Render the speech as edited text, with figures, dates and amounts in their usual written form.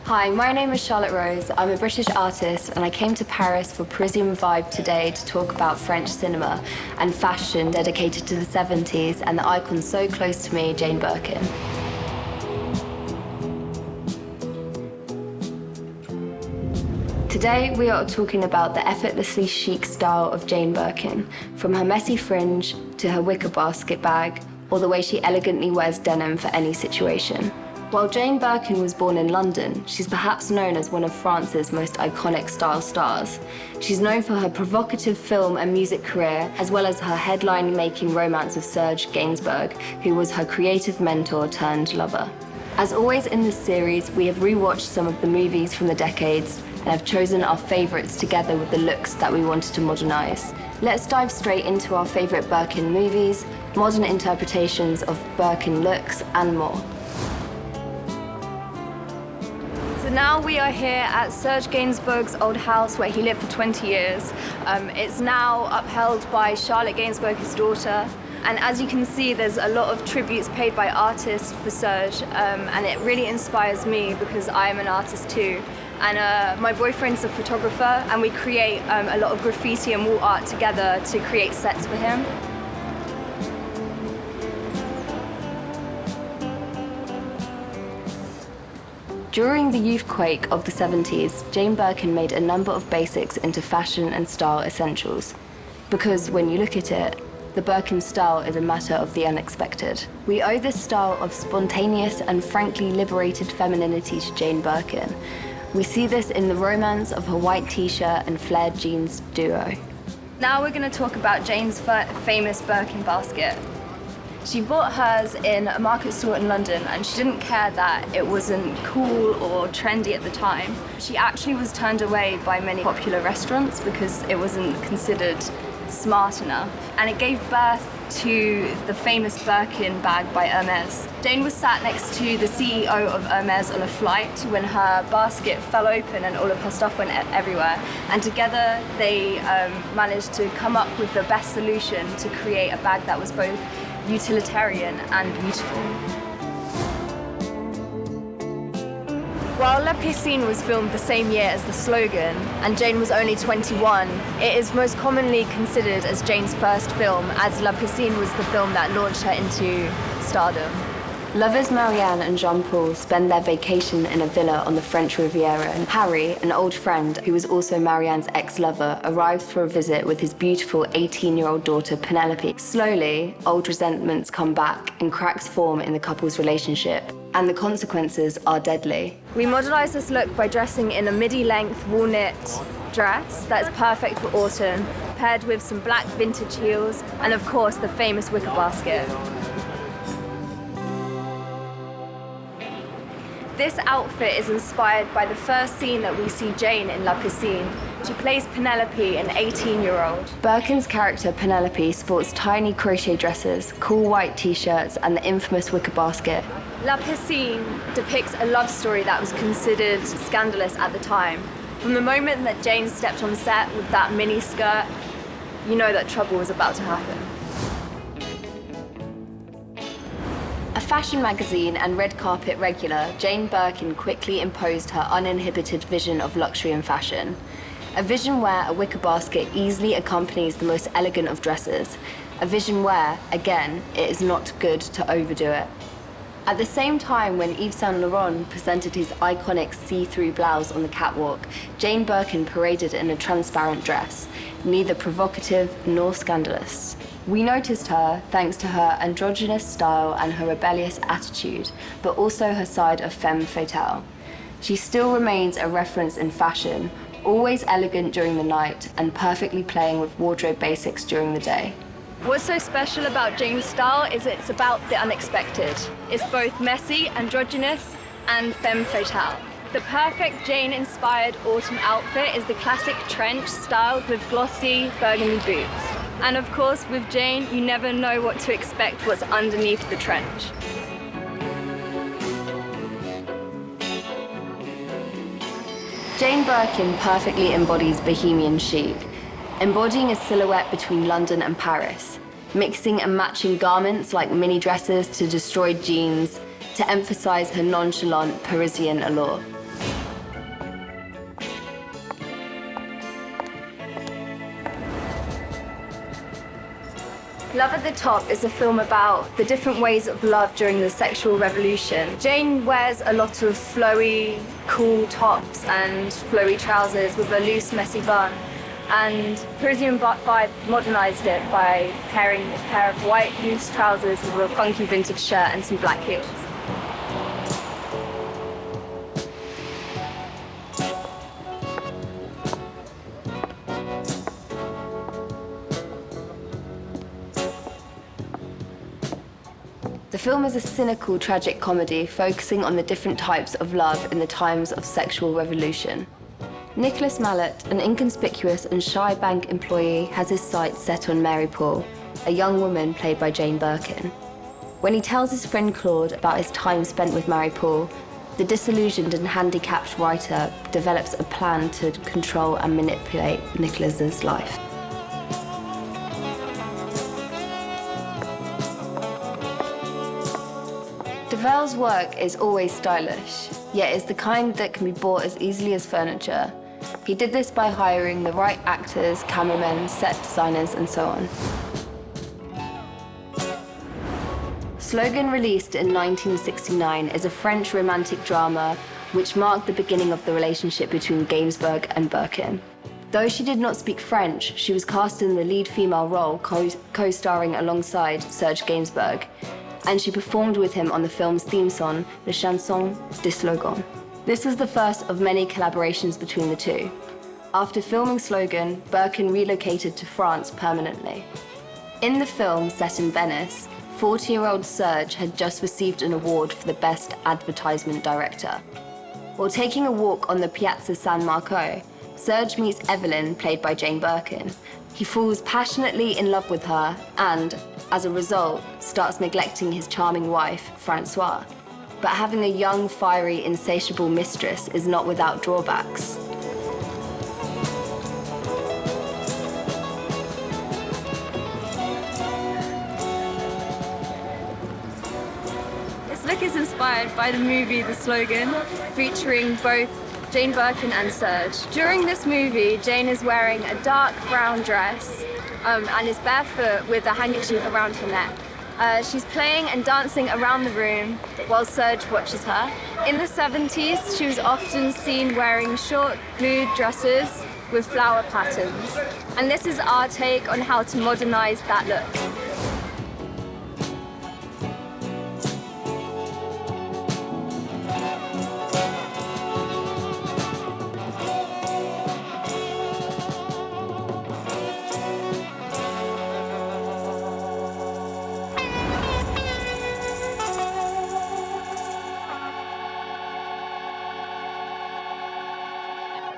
Hi, my name is Charlotte Rose. I'm a British artist and I came to Paris for ParisianVibe today to talk about French cinema and fashion dedicated to the 70s and the icon so close to me, Jane Birkin. Today we are talking about the effortlessly chic style of Jane Birkin, from her messy fringe to her wicker basket bag, or the way she elegantly wears denim for any situation. While Jane Birkin was born in London, she's perhaps known as one of France's most iconic style stars. She's known for her provocative film and music career, as well as her headline-making romance with Serge Gainsbourg, who was her creative mentor turned lover. As always in this series, we have rewatched some of the movies from the decades and have chosen our favorites together with the looks that we wanted to modernize. Let's dive straight into our favorite Birkin movies, modern interpretations of Birkin looks, and more. So now we are here at Serge Gainsbourg's old house where he lived for 20 years. It's now upheld by Charlotte Gainsbourg, his daughter. And as you can see, there's a lot of tributes paid by artists for Serge, and it really inspires me because I am an artist too. And my boyfriend's a photographer, and we create a lot of graffiti and wall art together to create sets for him. During the youthquake of the 70s, Jane Birkin made a number of basics into fashion and style essentials. Because when you look at it, the Birkin style is a matter of the unexpected. We owe this style of spontaneous and frankly liberated femininity to Jane Birkin. We see this in the romance of her white t-shirt and flared jeans duo. Now we're going to talk about Jane's famous Birkin basket. She bought hers in a market store in London, and she didn't care that it wasn't cool or trendy at the time. She actually was turned away by many popular restaurants because it wasn't considered smart enough, and it gave birth to the famous Birkin bag by Hermes. Jane was sat next to the CEO of Hermes on a flight when her basket fell open and all of her stuff went everywhere, and together they managed to come up with the best solution to create a bag that was both utilitarian and beautiful. While La Piscine was filmed the same year as the Slogan, and Jane was only 21, it is most commonly considered as Jane's first film, as La Piscine was the film that launched her into stardom. Lovers Marianne and Jean-Paul spend their vacation in a villa on the French Riviera, and Harry, an old friend who was also Marianne's ex-lover, arrives for a visit with his beautiful 18-year-old daughter Penelope. Slowly, old resentments come back and cracks form in the couple's relationship, and the consequences are deadly. We modernise this look by dressing in a midi-length wool knit dress that's perfect for autumn, paired with some black vintage heels, and of course the famous wicker basket. This outfit is inspired by the first scene that we see Jane in La Piscine. She plays Penelope, an 18-year-old. Birkin's character Penelope sports tiny crochet dresses, cool white t-shirts, and the infamous wicker basket. La Piscine depicts a love story that was considered scandalous at the time. From the moment that Jane stepped on set with that mini skirt, you know that trouble was about to happen. A fashion magazine and red carpet regular, Jane Birkin quickly imposed her uninhibited vision of luxury and fashion. A vision where a wicker basket easily accompanies the most elegant of dresses. A vision where, again, it is not good to overdo it. At the same time when Yves Saint Laurent presented his iconic see-through blouse on the catwalk, Jane Birkin paraded in a transparent dress, neither provocative nor scandalous. We noticed her thanks to her androgynous style and her rebellious attitude, but also her side of femme fatale. She still remains a reference in fashion, always elegant during the night and perfectly playing with wardrobe basics during the day. What's so special about Jane's style is it's about the unexpected. It's both messy, androgynous, and femme fatale. The perfect Jane-inspired autumn outfit is the classic trench styled with glossy burgundy boots. And of course, with Jane, you never know what to expect what's underneath the trench. Jane Birkin perfectly embodies bohemian chic, embodying a silhouette between London and Paris, mixing and matching garments like mini dresses to destroyed jeans to emphasize her nonchalant Parisian allure. Love at the Top is a film about the different ways of love during the sexual revolution. Jane wears a lot of flowy, cool tops and flowy trousers with a loose, messy bun. And ParisianVibe modernized it by pairing a pair of white, loose trousers with a funky vintage shirt and some black heels. The film is a cynical, tragic comedy focusing on the different types of love in the times of sexual revolution. Nicholas Mallet, an inconspicuous and shy bank employee, has his sights set on Mary Paul, a young woman played by Jane Birkin. When he tells his friend Claude about his time spent with Mary Paul, the disillusioned and handicapped writer develops a plan to control and manipulate Nicholas's life. Devel's work is always stylish, yet is the kind that can be bought as easily as furniture. He did this by hiring the right actors, cameramen, set designers, and so on. Slogan, released in 1969, is a French romantic drama which marked the beginning of the relationship between Gainsbourg and Birkin. Though she did not speak French, she was cast in the lead female role, co-starring alongside Serge Gainsbourg, and she performed with him on the film's theme song, La Chanson de Slogan. This was the first of many collaborations between the two. After filming Slogan, Birkin relocated to France permanently. In the film, set in Venice, 40-year-old Serge had just received an award for the Best Advertisement Director. While taking a walk on the Piazza San Marco, Serge meets Evelyn, played by Jane Birkin. He falls passionately in love with her and, as a result, starts neglecting his charming wife, Francois. But having a young, fiery, insatiable mistress is not without drawbacks. This look is inspired by the movie The Slogan, featuring both Jane Birkin and Serge. During this movie, Jane is wearing a dark brown dress and is barefoot with a handkerchief around her neck. She's playing and dancing around the room while Serge watches her. In the 70s, she was often seen wearing short, glued dresses with flower patterns. And this is our take on how to modernize that look.